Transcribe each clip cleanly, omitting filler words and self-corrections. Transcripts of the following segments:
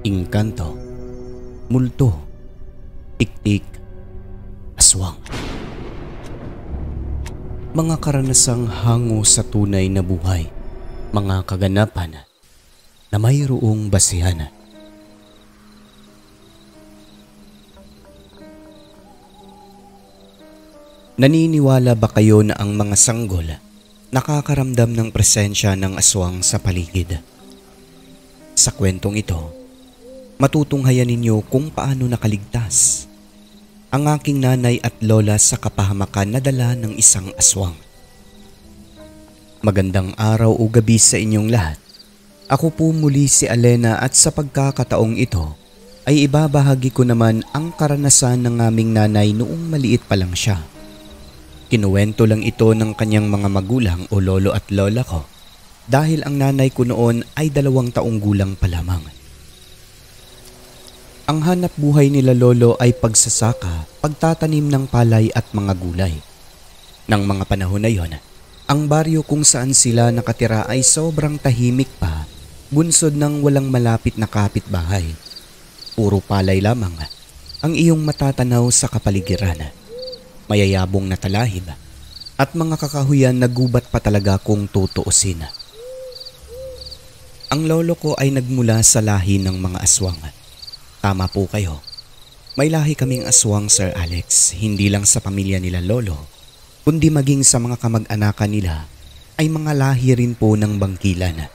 Engkanto, multo, tiktik, aswang. Mga karanasang hango sa tunay na buhay, mga kaganapan na mayroong basihan. Naniniwala ba kayo na ang mga sanggol nakakaramdam ng presensya ng aswang sa paligid? Sa kwentong ito, matutunghayan ninyo kung paano nakaligtas ang aking nanay at lola sa kapahamakan na dala ng isang aswang. Magandang araw o gabi sa inyong lahat. Ako po muli si Alena at sa pagkakataong ito ay ibabahagi ko naman ang karanasan ng aming nanay noong maliit pa lang siya. Kinuwento lang ito ng kanyang mga magulang o lolo at lola ko dahil ang nanay ko noon ay 2 taong gulang pa lamang. Ang hanap buhay nila lolo ay pagsasaka, pagtatanim ng palay at mga gulay. Nang mga panahon na yon, ang baryo kung saan sila nakatira ay sobrang tahimik pa, bunsod ng walang malapit na kapitbahay. Puro palay lamang ang iyong matatanaw sa kapaligiran. Mayayabong na talahib at mga kakahuyan na gubat pa talaga kung tutuusin. Ang lolo ko ay nagmula sa lahi ng mga aswang. Tama po kayo. May lahi kaming aswang, Sir Alex, hindi lang sa pamilya nila lolo, kundi maging sa mga kamag-anakan nila ay mga lahi rin po ng bangkilan.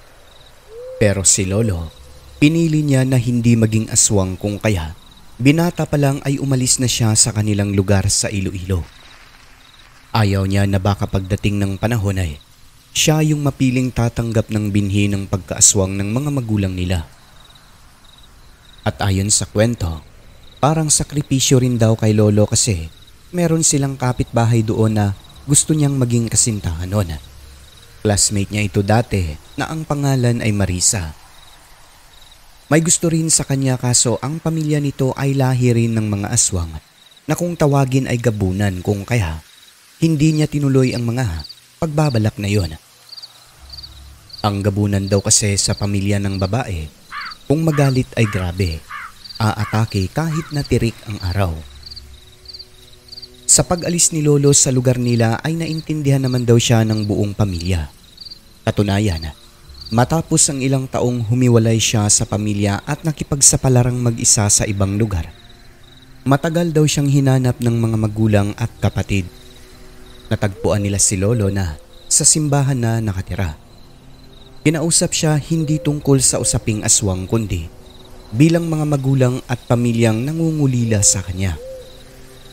Pero si lolo, pinili niya na hindi maging aswang kung kaya binata pa lang ay umalis na siya sa kanilang lugar sa Iloilo. Ayaw niya na baka pagdating ng panahon ay siya yung mapiling tatanggap ng binhi ng pagkaaswang ng mga magulang nila. At ayon sa kwento, parang sakripisyo rin daw kay lolo kasi meron silang kapitbahay doon na gusto niyang maging kasintahan noon. Classmate niya ito dati na ang pangalan ay Marisa. May gusto rin sa kanya kaso ang pamilya nito ay lahi rin ng mga aswang na kung tawagin ay gabunan kung kaya hindi niya tinuloy ang mga pagbabalak na yon. Ang gabunan daw kasi sa pamilya ng babae, kung magalit ay grabe, aatake kahit na tirik ang araw. Sa pag-alis ni lolo sa lugar nila ay naintindihan naman daw siya ng buong pamilya. Katunayan, matapos ang ilang taong humiwalay siya sa pamilya at nakipagsapalarang mag-isa sa ibang lugar, matagal daw siyang hinanap ng mga magulang at kapatid. Natagpuan nila si lolo na sa simbahan na nakatira. Kinausap siya hindi tungkol sa usaping aswang kundi bilang mga magulang at pamilyang nangungulila sa kanya.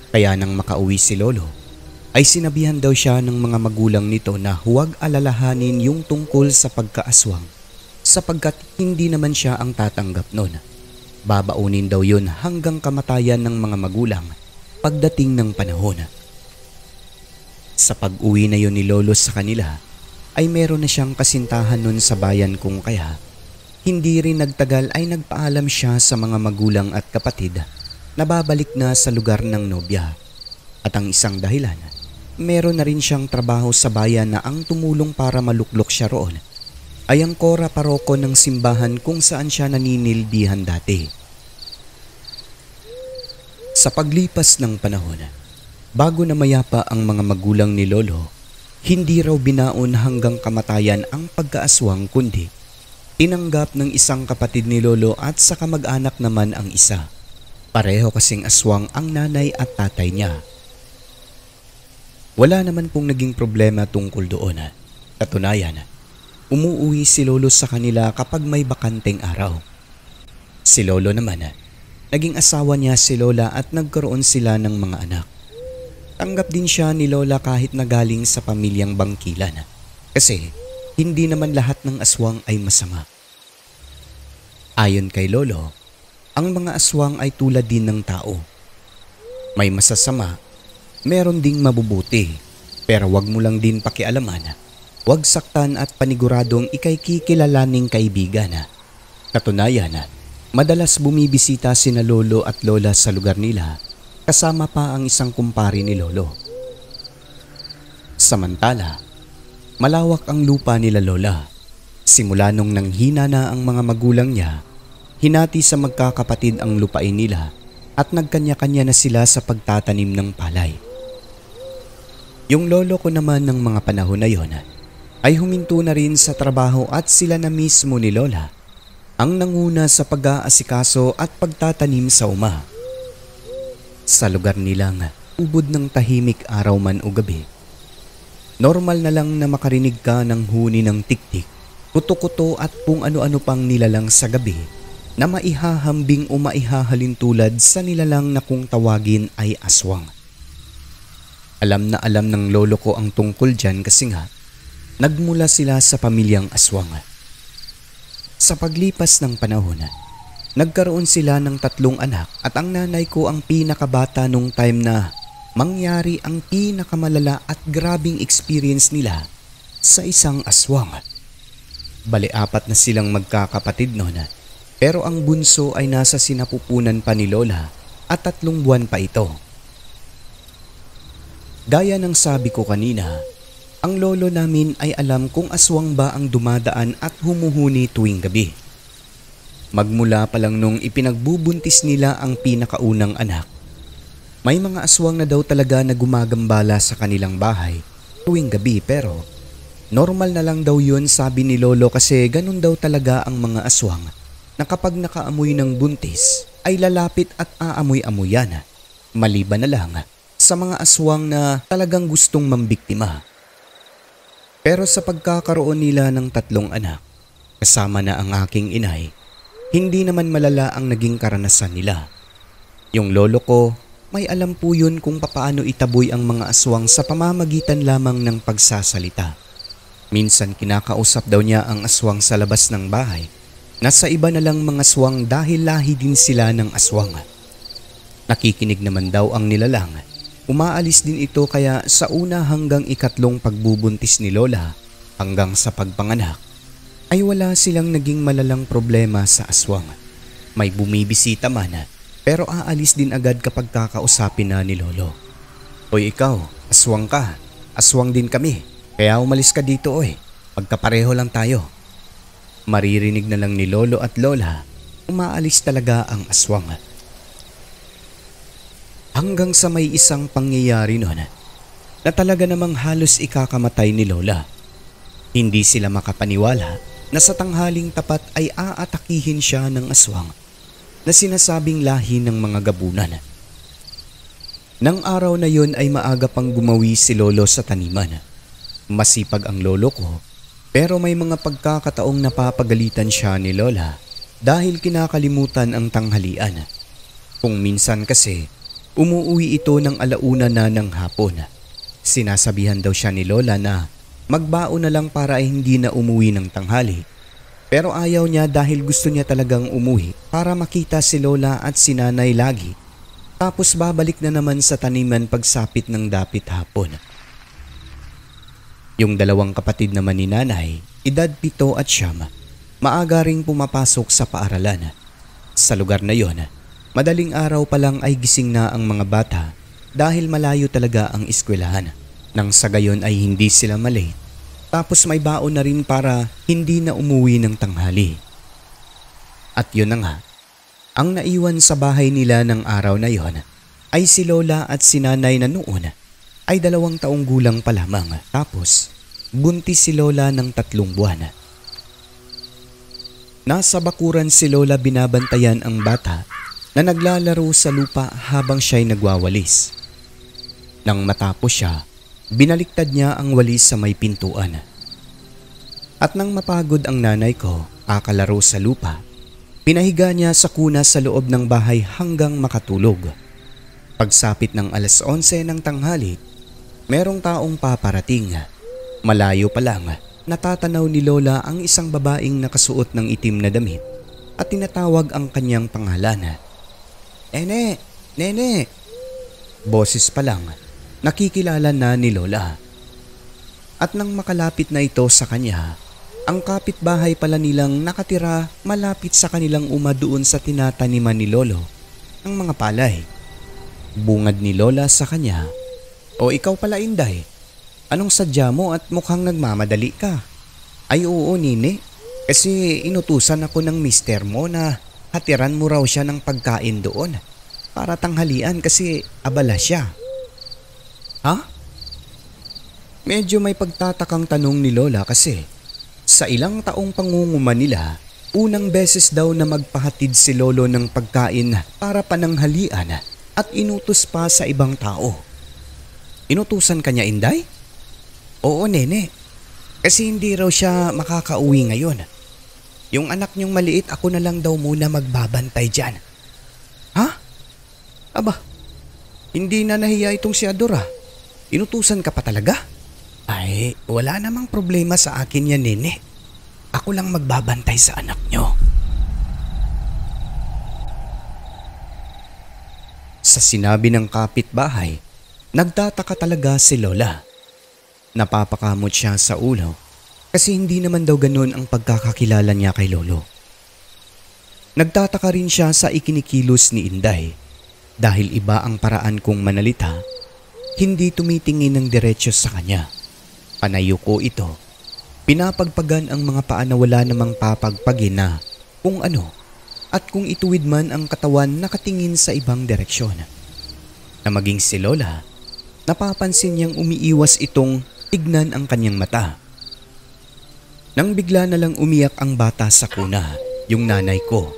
Kaya nang makauwi si lolo, ay sinabihan daw siya ng mga magulang nito na huwag alalahanin yung tungkol sa pagkaaswang sapagkat hindi naman siya ang tatanggap nun. Babaunin daw yun hanggang kamatayan ng mga magulang pagdating ng panahon. Sa pag-uwi na yun ni lolo sa kanila ay meron na siyang kasintahan nun sa bayan kung kaya hindi rin nagtagal ay nagpaalam siya sa mga magulang at kapatid na babalik na sa lugar ng nobya. At ang isang dahilan, meron na rin siyang trabaho sa bayan na ang tumulong para maluklok siya roon ay ang kora paroko ng simbahan kung saan siya naninilbihan dati. Sa paglipas ng panahon, bago na mayapa ang mga magulang ni lolo, hindi raw binaon hanggang kamatayan ang pagkaaswang kundi tinanggap ng isang kapatid ni lolo at sa kamag-anak naman ang isa. Pareho kasing aswang ang nanay at tatay niya. Wala naman pong naging problema tungkol doon. Katunayan, umuuwi si lolo sa kanila kapag may bakanteng araw. Si lolo naman, naging asawa niya si lola at nagkaroon sila ng mga anak. Tanggap din siya ni lola kahit na galing sa pamilyang bangkilan kasi hindi naman lahat ng aswang ay masama. Ayon kay lolo, ang mga aswang ay tulad din ng tao. May masasama, meron ding mabubuti, pero wag mo lang din pakialaman. Wag saktan at paniguradong ikay kikilalaning kaibigan. Katunayan, madalas bumibisita sina lolo at lola sa lugar nila kasama pa ang isang kumpare ni lolo. Samantala, malawak ang lupa nila lola. Simula nung nanghina na ang mga magulang niya, hinati sa magkakapatid ang lupain nila at nagkanya-kanya na sila sa pagtatanim ng palay. Yung lolo ko naman ng mga panahon na yon ay huminto na rin sa trabaho at sila na mismo ni lola ang nanguna sa pag-aasikaso at pagtatanim sa uma. Sa lugar nilang ubod ng tahimik araw man o gabi, normal na lang na makarinig ka ng huni ng tiktik, kuto-kuto at kung ano-ano pang nilalang sa gabi na maihahambing o maihahalin tulad sa nilalang na kung tawagin ay aswang. Alam na alam ng lolo ko ang tungkol dyan kasi nga nagmula sila sa pamilyang aswang. Sa paglipas ng panahon, nagkaroon sila ng 3 anak at ang nanay ko ang pinakabata nung time na mangyari ang pinakamalala at grabing experience nila sa isang aswang. Bali 4 na silang magkakapatid noon, pero ang bunso ay nasa sinapupunan pa ni lola at 3 buwan pa ito. Gaya ng sabi ko kanina, ang lolo namin ay alam kung aswang ba ang dumadaan at humuhuni tuwing gabi. Magmula pa lang nung ipinagbubuntis nila ang pinakaunang anak, may mga aswang na daw talaga na gumagambala sa kanilang bahay tuwing gabi, pero normal na lang daw yun, sabi ni lolo, kasi ganun daw talaga ang mga aswang na kapag nakaamoy ng buntis ay lalapit at aamoy-amoyan, maliban na lang sa mga aswang na talagang gustong mambiktima. Pero sa pagkakaroon nila ng 3 anak, kasama na ang aking inay, hindi naman malala ang naging karanasan nila. Yung lolo ko, may alam po yun kung papaano itaboy ang mga aswang sa pamamagitan lamang ng pagsasalita. Minsan kinakausap daw niya ang aswang sa labas ng bahay. Nasa iba na lang mga aswang dahil lahi din sila ng aswang. Nakikinig naman daw ang nilalang. Umaalis din ito, kaya sa una hanggang 3 pagbubuntis ni lola hanggang sa pagpanganak ay wala silang naging malalang problema sa aswang. May bumibisita man, pero aalis din agad kapag kakausapin na ni lolo. Hoy ikaw, aswang ka, aswang din kami, kaya umalis ka dito pagkapareho lang tayo. Maririnig na lang ni lolo at lola, umaalis talaga ang aswang. Hanggang sa may isang pangyayari noon na talaga namang halos ikakamatay ni lola. Hindi sila makapaniwala na sa tanghaling tapat ay aatakihin siya ng aswang na sinasabing lahi ng mga gabunan. Nang araw na yon ay maaga pang gumawi si lolo sa taniman. Masipag ang lolo ko, pero may mga pagkakataong napapagalitan siya ni lola dahil kinakalimutan ang tanghalian. Kung minsan kasi, umuwi ito ng 1:00 na ng hapon. Sinasabihan daw siya ni lola na magbaon na lang para ay hindi na umuwi ng tanghali. Pero ayaw niya dahil gusto niya talagang umuwi para makita si lola at si nanay lagi. Tapos babalik na naman sa taniman pagsapit ng dapit hapon. Yung 2 kapatid naman ni nanay, edad 7 at 9, maaga ring pumapasok sa paaralan. Sa lugar na yon, madaling araw pa lang ay gising na ang mga bata dahil malayo talaga ang eskwelahan. Nang sa gayon ay hindi sila malate, tapos may baon na rin para hindi na umuwi ng tanghali. At yun na nga, ang naiwan sa bahay nila ng araw na yon ay si lola at si nanay na noon ay 2 taong gulang pa lamang, tapos buntis si lola ng 3 buwan. Nasa bakuran si lola binabantayan ang bata na naglalaro sa lupa habang siya'y nagwawalis. Nang matapos siya, binaliktad niya ang walis sa may pintuan. At nang mapagod ang nanay ko kakalaro sa lupa, pinahiga niya sa kuna sa loob ng bahay hanggang makatulog. Pagsapit ng 11:00 ng tanghali, merong taong paparating. Malayo pa lang, natatanaw ni lola ang isang babaeng nakasuot ng itim na damit at tinatawag ang kanyang pangalan. Nene! Nene! Boses pa lang, nakikilala na ni lola. At nang makalapit na ito sa kanya, ang kapitbahay pala nilang nakatira malapit sa kanilang uma doon sa tinataniman ni lolo ng mga palay. Bungad ni lola sa kanya, "O ikaw pala, Inday, anong sadya mo at mukhang nagmamadali ka?" "Ay oo, Nine, kasi inutusan ako ng mister mo na hatiran mo raw siya ng pagkain doon para tanghalian kasi abala siya. Ha? Medyo may pagtatakang tanong ni Lola kasi sa ilang taong pangunguma nila, unang beses daw na magpahatid si Lolo ng pagkain para pananghalian at inutos pa sa ibang tao. Inutusan ka niya, Inday? Oo, nene. Kasi hindi raw siya makakauwi ngayon. Yung anak niyong maliit, ako na lang daw muna magbabantay dyan. Ha? Aba, hindi na nahiya itong si Adora. Inutusan ka pa talaga? Ay, wala namang problema sa akin yan, nene. Ako lang magbabantay sa anak niyo. Sa sinabi ng kapitbahay, nagtataka talaga si Lola. Napapakamot siya sa ulo kasi hindi naman daw ganun ang pagkakakilala niya kay Lolo. Nagtataka rin siya sa ikinikilos ni Inday dahil iba ang paraan kong manalita, hindi tumitingin ng diretsyo sa kanya. Panayuko ito, pinapagpagan ang mga paa na wala namang papagpagin na kung ano at kung ituwid man ang katawan nakatingin sa ibang direksyon. Na maging si Lola, napapansin niyang umiiwas itong tignan ang kanyang mata. Nang bigla na lang umiyak ang bata sa kuna, yung nanay ko.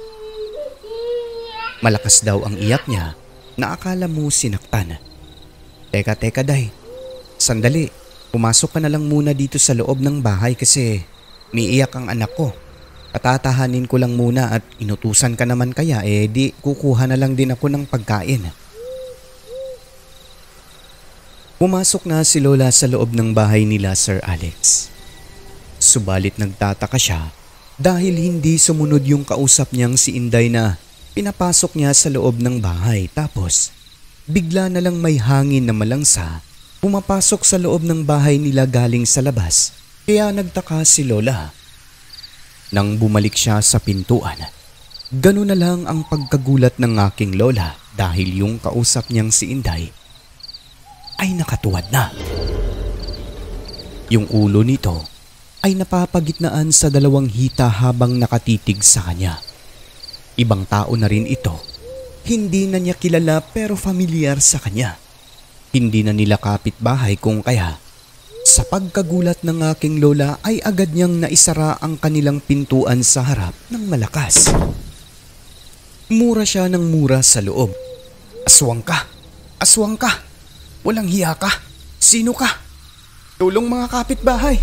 Malakas daw ang iyak niya na akala mo sinaktan. Teka day, sandali, pumasok ka na lang muna dito sa loob ng bahay kasi umiiyak ang anak ko. Patatahanin ko lang muna at inutusan ka naman kaya di kukuha na lang din ako ng pagkain. Pumasok na si Lola sa loob ng bahay nila Sir Alex. Subalit nagtataka siya dahil hindi sumunod yung kausap niyang si Inday na pinapasok niya sa loob ng bahay tapos bigla na lang may hangin na malangsa pumapasok sa loob ng bahay nila galing sa labas kaya nagtaka si Lola. Nang bumalik siya sa pintuan, gano'n na lang ang pagkagulat ng aking lola dahil yung kausap niyang si Inday ay nakatuwad na. Yung ulo nito ay napapagitnaan sa dalawang hita habang nakatitig sa kanya. Ibang tao na rin ito. Hindi na niya kilala pero familiar sa kanya. Hindi na nila kapitbahay kung kaya sa pagkagulat ng aking lola ay agad niyang naisara ang kanilang pintuan sa harap ng malakas. Mura siya ng mura sa loob. Aswang ka! Aswang ka! Walang hiya ka! Sino ka? Tulong mga kapitbahay!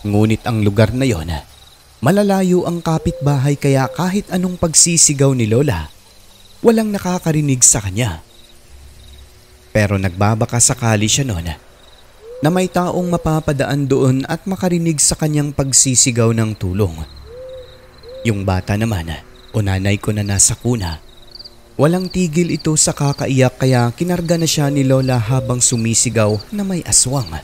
Ngunit ang lugar na yon, malalayo ang kapitbahay kaya kahit anong pagsisigaw ni Lola, walang nakakarinig sa kanya. Pero nagbabaka sakali siya noon na may taong mapapadaan doon at makarinig sa kanyang pagsisigaw ng tulong. Yung bata naman o nanay ko na nasa kuna, walang tigil ito sa kakaiyak kaya kinarga na siya ni Lola habang sumisigaw na may aswang.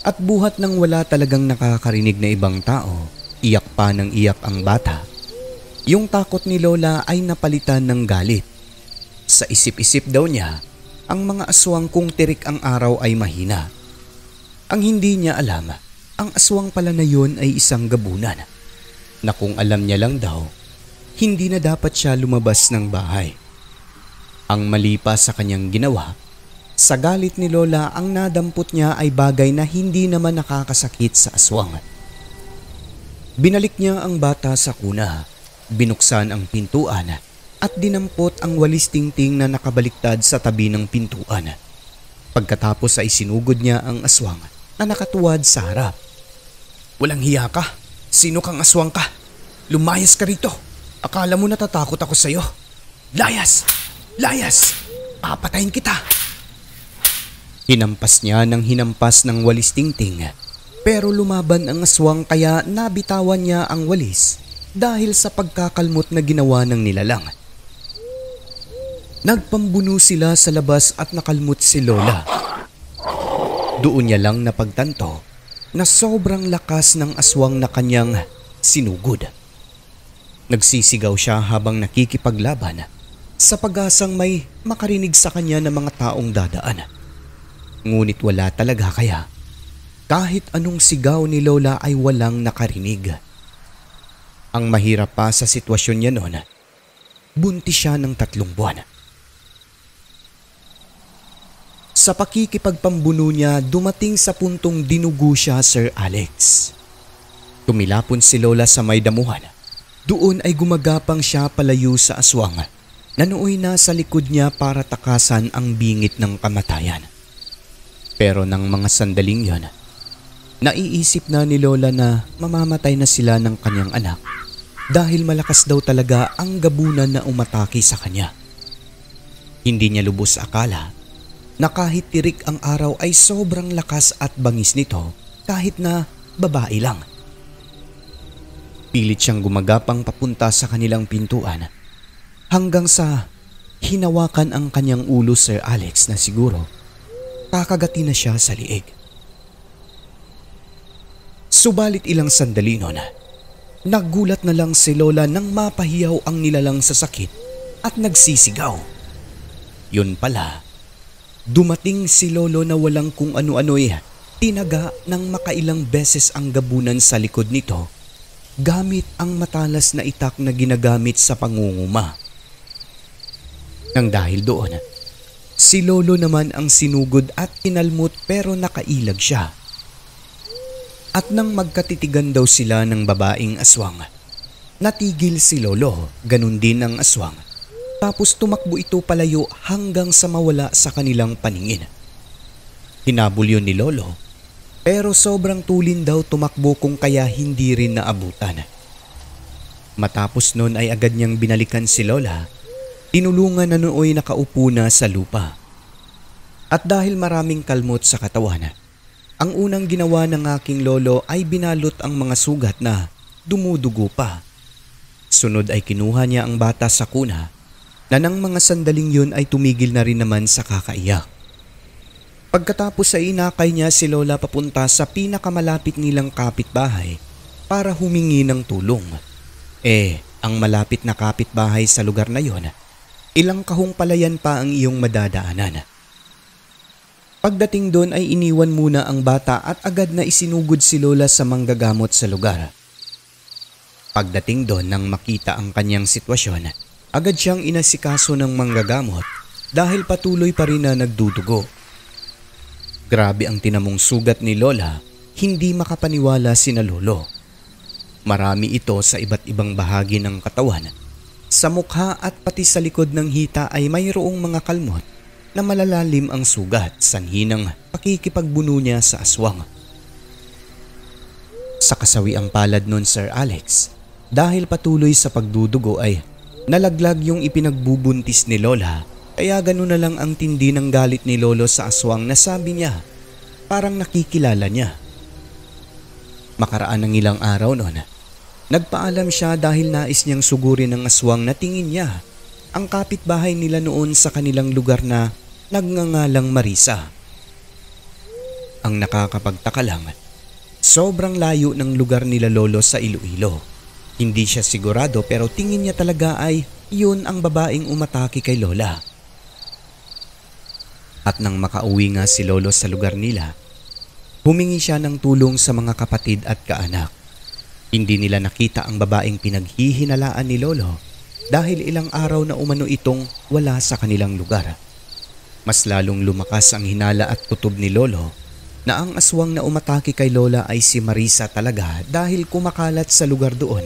At buhat nang wala talagang nakakarinig na ibang tao, iyak pa ng iyak ang bata. Yung takot ni Lola ay napalitan ng galit. Sa isip-isip daw niya, ang mga aswang kung tirik ang araw ay mahina. Ang hindi niya alam, ang aswang pala na yun ay isang gabunan. Na kung alam niya lang daw, hindi na dapat siya lumabas ng bahay. Ang mali pa sa kanyang ginawa, sa galit ni Lola ang nadampot niya ay bagay na hindi naman nakakasakit sa aswang. Binalik niya ang bata sa kuna, binuksan ang pintuan at dinampot ang walis tingting na nakabaliktad sa tabi ng pintuan. Pagkatapos ay sinugod niya ang aswang na nakatuwad sa harap. Walang hiya ka? Sino kang aswang ka? Lumayas ka rito. Akala mo natatakot ako sa'yo. Layas! Layas! Papatayin kita! Hinampas niya ng hinampas ng walis tingting pero lumaban ang aswang kaya nabitawan niya ang walis dahil sa pagkakalmot na ginawa ng nilalang. Nagpambuno sila sa labas at nakalmot si Lola. Doon niya lang napagtanto na sobrang lakas ng aswang na kanyang sinugod. Nagsisigaw siya habang nakikipaglaban sa pag-asang may makarinig sa kanya ng mga taong dadaan. Ngunit wala talaga kaya Kahit anong sigaw ni Lola ay walang nakarinig. Ang mahirap pa sa sitwasyon niya noon, buntis siya ng 3 buwan. Sa pakikipagpambuno niya, dumating sa puntong dinugo siya, Sir Alex. Tumilapon si Lola sa may damuhan. Doon ay gumagapang siya palayo sa aswang na nooy nasa likod niya para takasan ang bingit ng kamatayan. Pero nang mga sandaling yon, naiisip na ni Lola na mamamatay na sila ng kanyang anak dahil malakas daw talaga ang gabunan na umatake sa kanya. Hindi niya lubos akala na kahit tirik ang araw ay sobrang lakas at bangis nito kahit na babae lang. Pilit siyang gumagapang papunta sa kanilang pintuan hanggang sa hinawakan ang kanyang ulo, Sir Alex, na siguro kakagati na siya sa liig. Subalit ilang sandali noon, naggulat na lang si Lola nang mapahiyaw ang nilalang sa sakit at nagsisigaw. Yun pala, dumating si Lolo na walang kung ano-ano'y tinaga ng makailang beses ang gabunan sa likod nito gamit ang matalas na itak na ginagamit sa pangunguma. Nang dahil doon, si Lolo naman ang sinugod at kinalmot pero nakailag siya. At nang magkatitigan daw sila ng babaeng aswang, natigil si Lolo, ganun din ang aswang. Tapos tumakbo ito palayo hanggang sa mawala sa kanilang paningin. Hinabol yun ni Lolo, pero sobrang tulin daw tumakbo kung kaya hindi rin naabutan. Matapos nun ay agad niyang binalikan si Lola, tinulungan na nooy nakaupo na sa lupa. At dahil maraming kalmot sa katawan, ang unang ginawa ng aking lolo ay binalot ang mga sugat na dumudugo pa. Sunod ay kinuha niya ang bata sa kuna na nang mga sandaling yun ay tumigil na rin naman sa kakaiyak. Pagkatapos ay inakay niya si Lola papunta sa pinakamalapit nilang kapitbahay para humingi ng tulong. Ang malapit na kapitbahay sa lugar na yon, ilang kahong palayan pa ang iyong madadaanan. Pagdating doon ay iniwan muna ang bata at agad na isinugod si Lola sa manggagamot sa lugar. Pagdating doon nang makita ang kanyang sitwasyon, agad siyang inasikaso ng manggagamot dahil patuloy pa rin na nagdudugo. Grabe ang tinamong sugat ni Lola, hindi makapaniwala sina Lolo. Marami ito sa iba't ibang bahagi ng katawan. Sa mukha at pati sa likod ng hita ay mayroong mga kalmot na malalalim ang sugat, sanhi ng pakikipagbuno niya sa aswang. Sa kasawiang palad nun, Sir Alex, dahil patuloy sa pagdudugo ay nalaglag yung ipinagbubuntis ni Lola, kaya ganun na lang ang tindi ng galit ni Lolo sa aswang na sabi niya parang nakikilala niya. Makaraan ng ilang araw noon, nagpaalam siya dahil nais niyang sugurin ng aswang na tingin niya ang kapitbahay nila noon sa kanilang lugar na nagngangalang Marisa. Ang nakakapagtaka lang, sobrang layo ng lugar nila Lolo sa Iloilo. Hindi siya sigurado pero tingin niya talaga ay yun ang babaeng umatake kay Lola. At nang makauwi nga si Lolo sa lugar nila, humingi siya ng tulong sa mga kapatid at kaanak. Hindi nila nakita ang babaeng pinaghihinalaan ni Lolo dahil ilang araw na umano itong wala sa kanilang lugar. Mas lalong lumakas ang hinala at kutob ni Lolo na ang aswang na umatake kay Lola ay si Marisa talaga dahil kumakalat sa lugar doon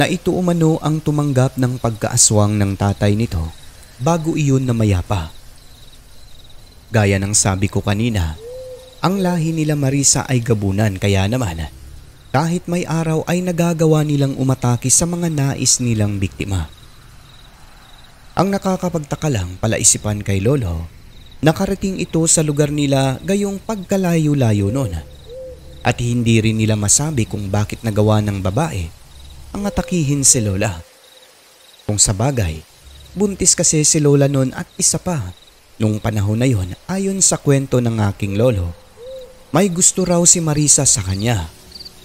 na ito umano ang tumanggap ng pagkaaswang ng tatay nito bago iyon na mayapa. Gaya ng sabi ko kanina, ang lahi nila Marisa ay gabunan kaya naman kahit may araw ay nagagawa nilang umatake sa mga nais nilang biktima. Ang nakakapagtaka lang palaisipan kay Lolo, nakarating ito sa lugar nila gayong pagkalayo-layo noon at hindi rin nila masabi kung bakit nagawa ng babae ang atakihin si Lola. Kung sa bagay, buntis kasi si Lola noon at isa pa. Nung panahon na yon, ayon sa kwento ng aking lolo, may gusto raw si Marisa sa kanya.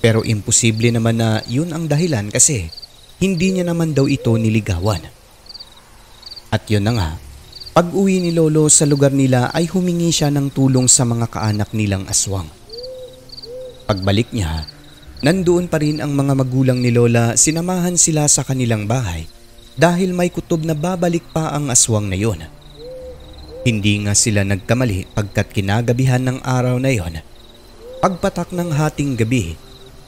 Pero imposible naman na yun ang dahilan kasi hindi niya naman daw ito niligawan. At yun na nga, pag-uwi ni Lolo sa lugar nila ay humingi siya ng tulong sa mga kaanak nilang aswang. Pagbalik niya, nandoon pa rin ang mga magulang ni Lola. Sinamahan sila sa kanilang bahay dahil may kutob na babalik pa ang aswang na yon. Hindi nga sila nagkamali pagkat kinagabihan ng araw na yon. Pagpatak ng hating gabi,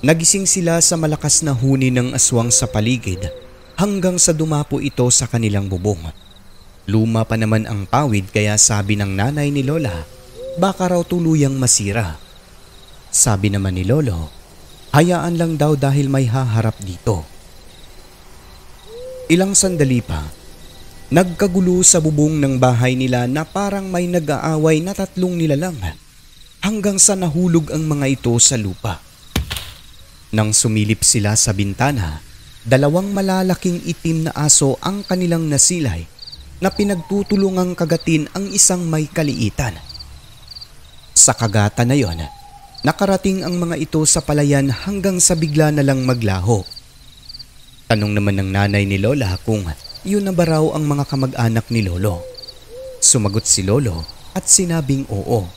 nagising sila sa malakas na huni ng aswang sa paligid hanggang sa dumapo ito sa kanilang bubong. Luma pa naman ang pawid kaya sabi ng nanay ni Lola, baka raw tuluyang masira. Sabi naman ni Lolo, hayaan lang daw dahil may haharap dito. Ilang sandali pa, nagkagulo sa bubong ng bahay nila na parang may nag-aaway na tatlong nilalang hanggang sa nahulog ang mga ito sa lupa. Nang sumilip sila sa bintana, dalawang malalaking itim na aso ang kanilang nasilay na pinagtutulungang kagatin ang isang may kaliitan. Sa kagatan na yon, nakarating ang mga ito sa palayan hanggang sa bigla na lang maglaho. Tanong naman ng nanay ni Lola kung yun na ba raw ang mga kamag-anak ni Lolo. Sumagot si Lolo at sinabing oo.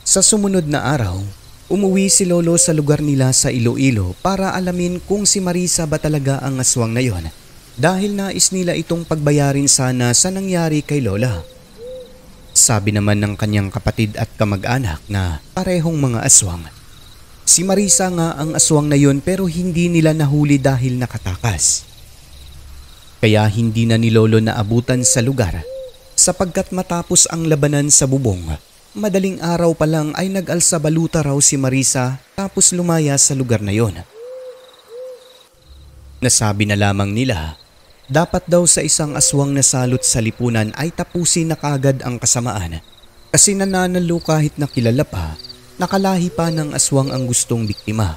Sa sumunod na araw, umuwi si Lolo sa lugar nila sa Iloilo para alamin kung si Marisa ba talaga ang aswang na yon dahil nais nila itong pagbayarin sana sa nangyari kay Lola. Sabi naman ng kanyang kapatid at kamag-anak na parehong mga aswang. Si Marisa nga ang aswang na yon pero hindi nila nahuli dahil nakatakas. Kaya hindi na ni Lolo naabutan sa lugar sapagkat matapos ang labanan sa bubong, madaling araw pa lang ay nag-alsa baluta raw si Marisa tapos lumaya sa lugar na yon. Nasabi na lamang nila, dapat daw sa isang aswang na salot sa lipunan ay tapusin na kagad ang kasamaan kasi nananalo kahit na kilala pa, nakalahi pa ng aswang ang gustong biktima.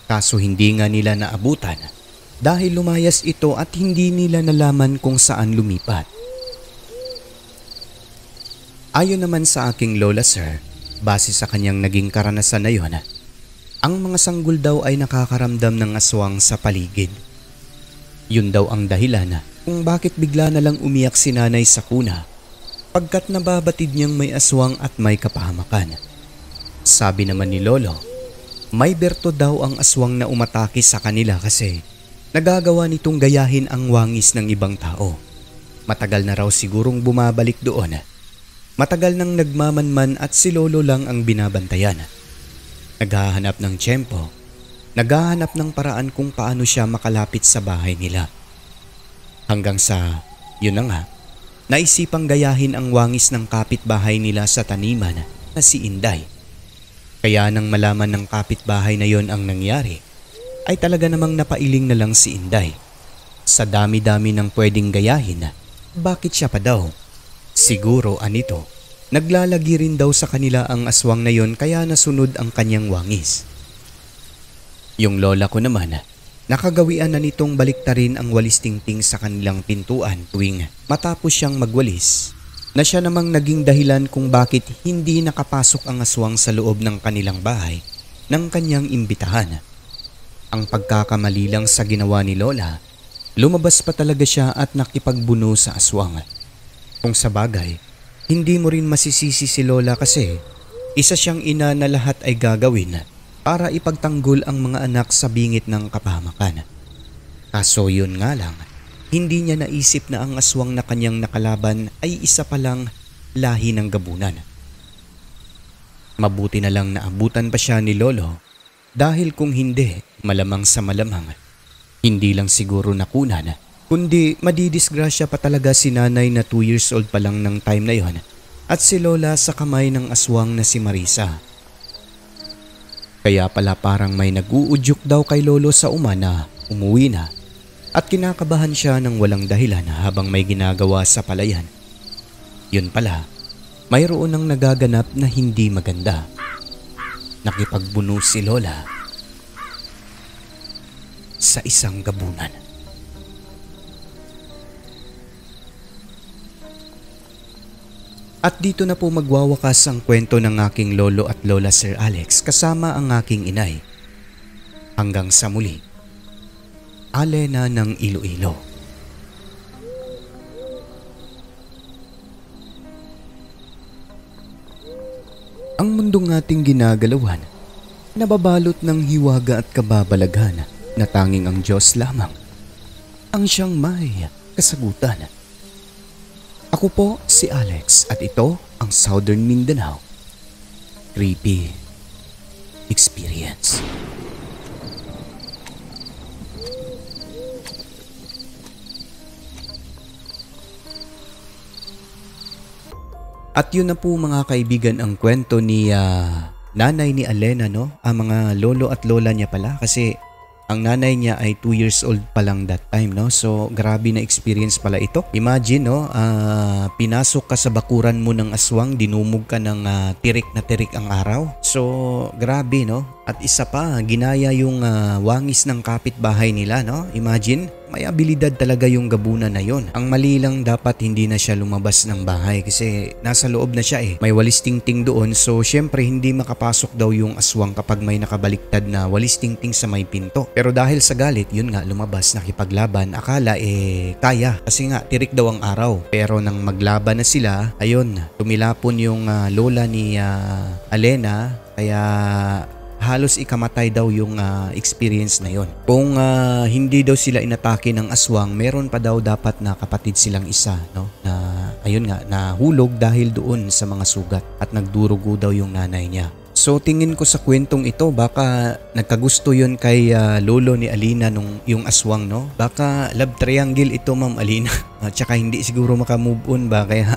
Kaso hindi nga nila naabutan dahil lumayas ito at hindi nila nalaman kung saan lumipat. Ayon naman sa aking lola sir, base sa kanyang naging karanasan na yon, ang mga sanggol daw ay nakakaramdam ng aswang sa paligid. Yun daw ang dahilan kung bakit bigla na lang umiyak si nanay sa kuna pagkat nababatid niyang may aswang at may kapahamakan. Sabi naman ni Lolo, may berto daw ang aswang na umatake sa kanila kasi nagagawa nitong gayahin ang wangis ng ibang tao. Matagal na raw sigurong bumabalik doon. Matagal nang nagmamanman at si Lolo lang ang binabantayan. Naghahanap ng tiyempo. Naghahanap ng paraan kung paano siya makalapit sa bahay nila. Hanggang sa, yun na nga, naisipang gayahin ang wangis ng kapitbahay nila sa taniman na si Inday. Kaya nang malaman ng kapitbahay na yon ang nangyari, ay talaga namang napailing na lang si Inday. Sa dami-dami ng pwedeng gayahin, bakit siya pa daw? Siguro anito, naglalagi rin daw sa kanila ang aswang na yon kaya nasunod ang kanyang wangis. Yung lola ko naman, nakagawian na nitong baliktarin ang walis tingting sa kanilang pintuan tuwing matapos siyang magwalis, na siya namang naging dahilan kung bakit hindi nakapasok ang aswang sa loob ng kanilang bahay ng kanyang imbitahan. Ang pagkakamali lang sa ginawa ni Lola, lumabas pa talaga siya at nakipagbuno sa aswang. Kung sa bagay, hindi mo rin masisisi si Lola kasi isa siyang ina na lahat ay gagawin para ipagtanggol ang mga anak sa bingit ng kapahamakan. Kaso yun nga lang, hindi niya naisip na ang aswang na kanyang nakalaban ay isa palang lahi ng gabunan. Mabuti na lang naabutan pa siya ni Lolo dahil kung hindi, malamang sa malamang, hindi lang siguro nakunan, kundi madidisgrasya pa talaga si nanay na 2 years old pa lang ng time na yon at si Lola sa kamay ng aswang na si Marisa. Kaya pala parang may nag-uudyok daw kay Lolo sa na umuwi na at kinakabahan siya ng walang dahilan habang may ginagawa sa palayan. Yun pala, mayroon nang nagaganap na hindi maganda. Nakipagbuno si Lola sa isang gabunan. At dito na po magwawakas ang kwento ng aking lolo at lola Sir Alex kasama ang aking inay. Hanggang sa muli, Alena ng Iloilo. Ang mundong ating ginagalawan, nababalot ng hiwaga at kababalaghan na tanging ang Diyos lamang ang siyang may kasagutan. Ako po si Alex at ito ang Southern Mindanao Creepy Experience. At yun na po mga kaibigan ang kwento ni nanay ni Alena, no? Ang mga lolo at lola niya pala kasi ang nanay niya ay 2 years old pa lang that time, no? So grabe na experience pala ito. Imagine, no? Pinasok ka sa bakuran mo ng aswang, dinumog ka ng tirik na tirik ang araw. So grabe, no? At isa pa, ginaya yung wangis ng kapitbahay nila, no? Imagine, may abilidad talaga yung gabunan na yon. Ang mali lang dapat hindi na siya lumabas ng bahay kasi nasa loob na siya eh. May walis tingting doon, so syempre hindi makapasok daw yung aswang kapag may nakabaliktad na walis tingting sa may pinto. Pero dahil sa galit, yun nga lumabas, nakipaglaban. Akala kaya kasi nga tirik daw ang araw. Pero nang maglaban na sila, ayun, tumilapon yung lola ni Alena, kaya halos ikamatay daw yung experience na yon. Kung hindi daw sila inatake ng aswang, meron pa daw dapat na kapatid silang isa, no? Na ayun nga, nahulog dahil doon sa mga sugat at nagdurugo daw yung nanay niya. So tingin ko sa kwentong ito, baka nagkagusto yun kay lolo ni Alina nung yung aswang, no? Baka love triangle ito, Ma'am Alina. At saka hindi siguro makamove on ba, kaya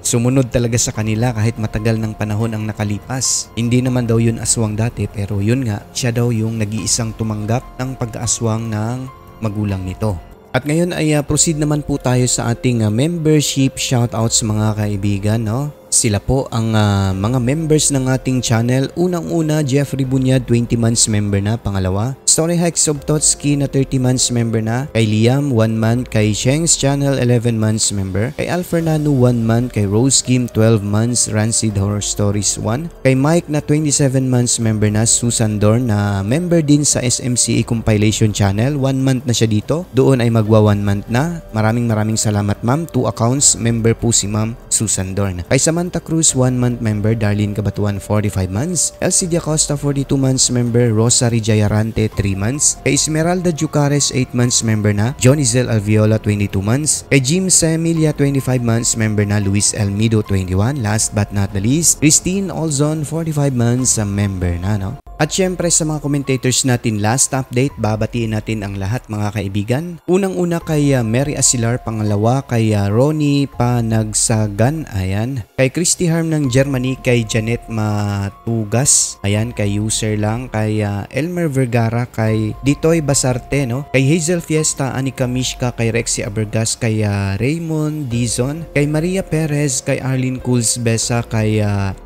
sumunod talaga sa kanila kahit matagal ng panahon ang nakalipas. Hindi naman daw yun aswang dati, pero yun nga, siya daw yung nag-iisang tumanggap ng pag-aaswang ng magulang nito. At ngayon ay proceed naman po tayo sa ating membership shoutouts mga kaibigan, no? Sila po ang mga members ng ating channel. Unang-una, Jeffrey Bunyad, 20 months member na. Pangalawa, Story Hikes of Totski na 30 months member na. Kay Liam, 1 month. Kay Sheng's channel, 11 months member. Kay Al Fernando, 1 month. Kay Rose Kim, 12 months. Rancid Horror Stories 1. Kay Mike na 27 months member na. Susan Dorn na member din sa SMCA Compilation channel. 1 month na siya dito. Doon ay magwa 1 month na. Maraming salamat, ma'am. 2 accounts. Member po si Ma'am Susan Dorn. Kay Samantha Cruz, 1 month member. Darlene Cabatuan, 45 months. Elsie Diacosta, 42 months member. Rosary Jayarante, 3 months. Kay Esmeralda Jucares, 8 months member na. John Izel Alviola, 22 months. Kay Jim Semilia, 25 months member na. Luis Elmido, 21. Last but not the least, Christine Olzon, 45 months member na, no? At syempre sa mga commentators natin, last update, babatiin natin ang lahat mga kaibigan. Unang-una kay Mary Asilar, pangalawa kay Ronnie Panagsagan, ayan. Kay Christy Harm ng Germany, kay Janet Matugas, ayan, kay user lang, kay Elmer Vergara, kay Ditoy Basarte, no? Kay Hazel Fiesta, Anika Mishka, kay Rexy Abergas, kay Raymond Dizon, kay Maria Perez, kay Arlene Cools Besa, kay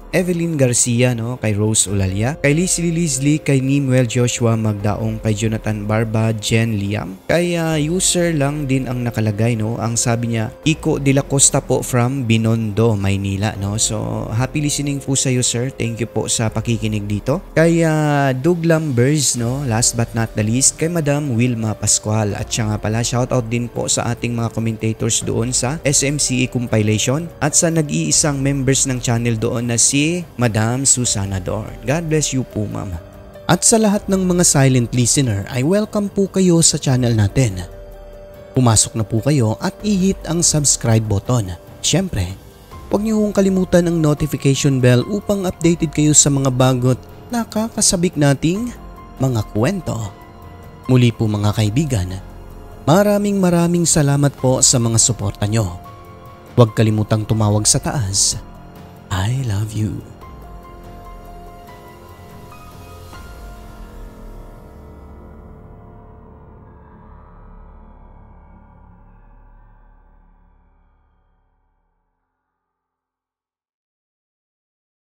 Evelyn Garcia, no? Kay Rose Ulalia, kay Leslie, kay Nimuel Joshua Magdaong, kay Jonathan Barba, Jen Liam, kay user lang din ang nakalagay, no? Ang sabi niya, Iko de la Costa po from Binondo, Maynila, no? So happy listening po sa iyo, sir. Thank you po sa pakikinig dito. Kay Doug Lambers, no? Last but not the least, kay Madam Wilma Pascual. At siya nga pala, shoutout din po sa ating mga commentators doon sa SMCA Compilation at sa nag-iisang members ng channel doon na si Madam Susana Dorn. God bless you po, ma'am. At sa lahat ng mga silent listener ay welcome po kayo sa channel natin. Pumasok na po kayo at i-hit ang subscribe button. Siyempre, huwag niyo hong kalimutan ang notification bell upang updated kayo sa mga bagot nakakasabik nating mga kwento. Muli po mga kaibigan, maraming salamat po sa mga suporta nyo. Huwag kalimutang tumawag sa taas. I love you.